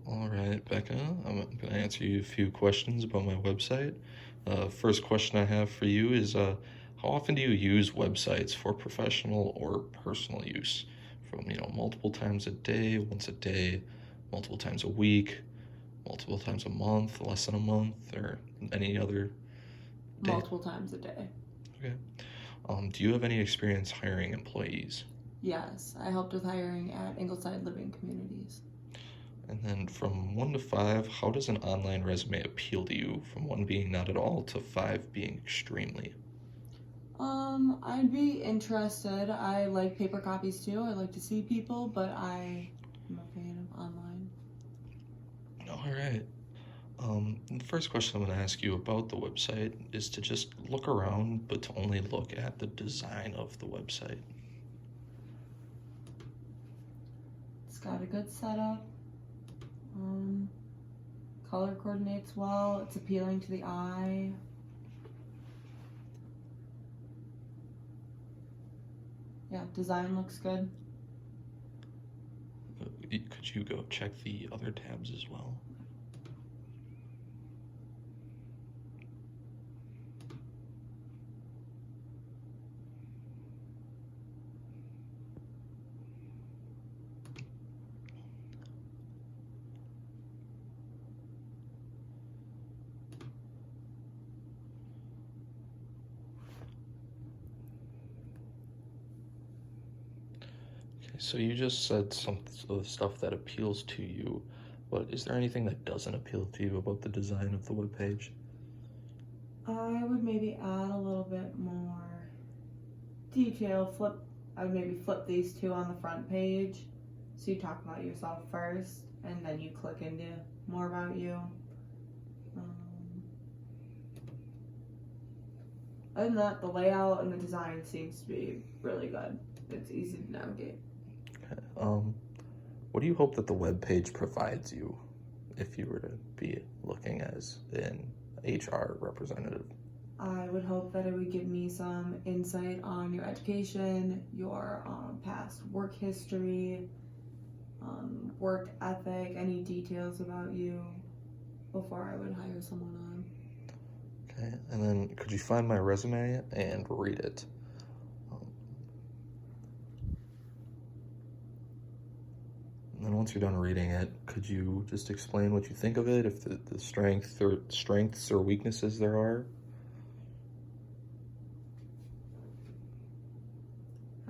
All right, Becca, I'm going to answer you a few questions about my website. First question I have for you is how often do you use websites for professional or personal use? From, multiple times a day, once a day, multiple times a week, multiple times a month, less than a month, or any other date? Multiple times a day. Okay. Do you have any experience hiring employees? Yes, I helped with hiring at Ingleside Living Communities. And then from 1 to 5, how does an online resume appeal to you? From 1 being not at all to 5 being extremely. I'd be interested. I like paper copies too. I like to see people, but I am a fan of online. All right. The first question I'm going to ask you about the website is to just look around, but to only look at the design of the website. It's got a good setup. Color coordinates well. It's appealing to the eye. Yeah, design looks good. Could you go check the other tabs as well? So you just said some of the stuff that appeals to you, but is there anything that doesn't appeal to you about the design of the web page? I would maybe add a little bit more detail. I would maybe flip these two on the front page. So you talk about yourself first, and then you click into more about you. Other than that, the layout and the design seems to be really good. It's easy to navigate. Okay. What do you hope that the web page provides you if you were to be looking as an HR representative? I would hope that it would give me some insight on your education, your past work history, work ethic, any details about you before I would hire someone on. Okay, and then could you find my resume and read it? And then once you're done reading it, could you just explain what you think of it, if the strengths or weaknesses there are?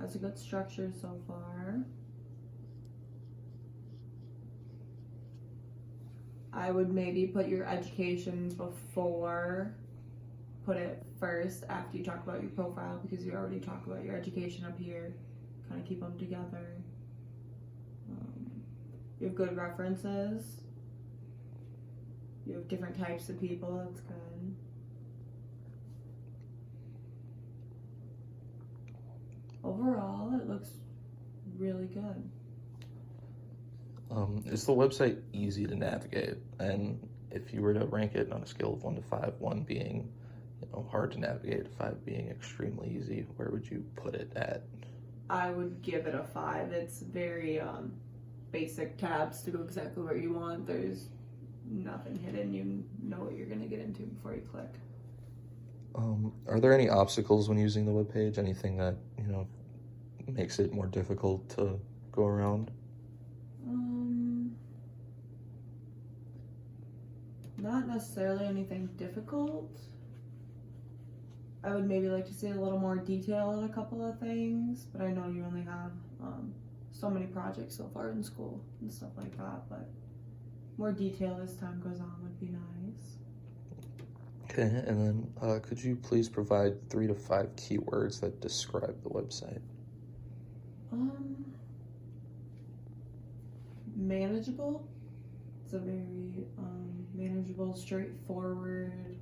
Has a good structure so far. I would maybe put your education before, put it first after you talk about your profile, because you already talk about your education up here. Kind of keep them together. You have good references. You have different types of people. That's good. Overall, it looks really good. Is the website easy to navigate? And if you were to rank it on a scale of 1 to 5, 1 being hard to navigate, 5 being extremely easy, where would you put it at? I would give it a 5. It's very basic tabs to go exactly where you want. There's nothing hidden. You know what you're going to get into before you click. Are there any obstacles when using the web page? Anything that makes it more difficult to go around? Not necessarily anything difficult. I would maybe like to see a little more detail in a couple of things, but I know you only have so many projects so far in school and stuff like that, but more detail as time goes on would be nice. Okay, and then could you please provide 3 to 5 keywords that describe the website? Manageable. It's a very manageable, straightforward.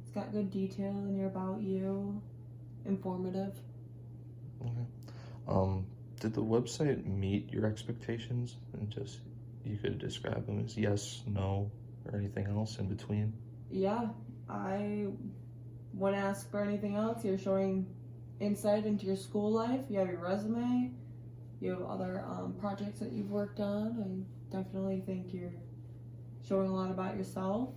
It's got good detail in your about you. Informative. Okay. Did the website meet your expectations? And just, you could describe them as yes, no, or anything else in between? Yeah, I wouldn't ask for anything else. You're showing insight into your school life. You have your resume. you have other projects that you've worked on. I definitely think you're showing a lot about yourself.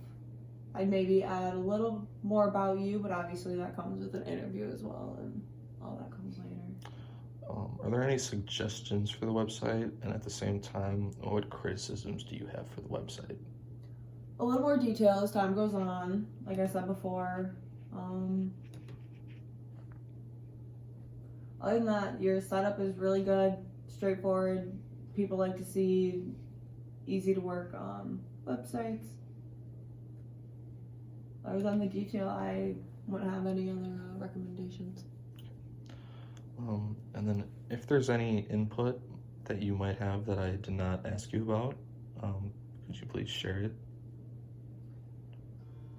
I'd maybe add a little more about you, but obviously that comes with an interview as well, and all that comes later. Are there any suggestions for the website? And at the same time, what criticisms do you have for the website? A little more detail as time goes on, like I said before. Other than that, your setup is really good, straightforward. People like to see easy to work websites. Other than the detail, I wouldn't have any other recommendations. And then if there's any input that you might have that I did not ask you about, could you please share it?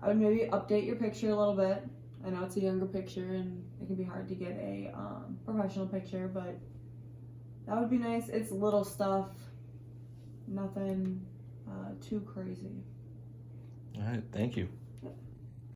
I would maybe update your picture a little bit. I know it's a younger picture and it can be hard to get a professional picture, but that would be nice. It's little stuff, nothing too crazy. All right, thank you.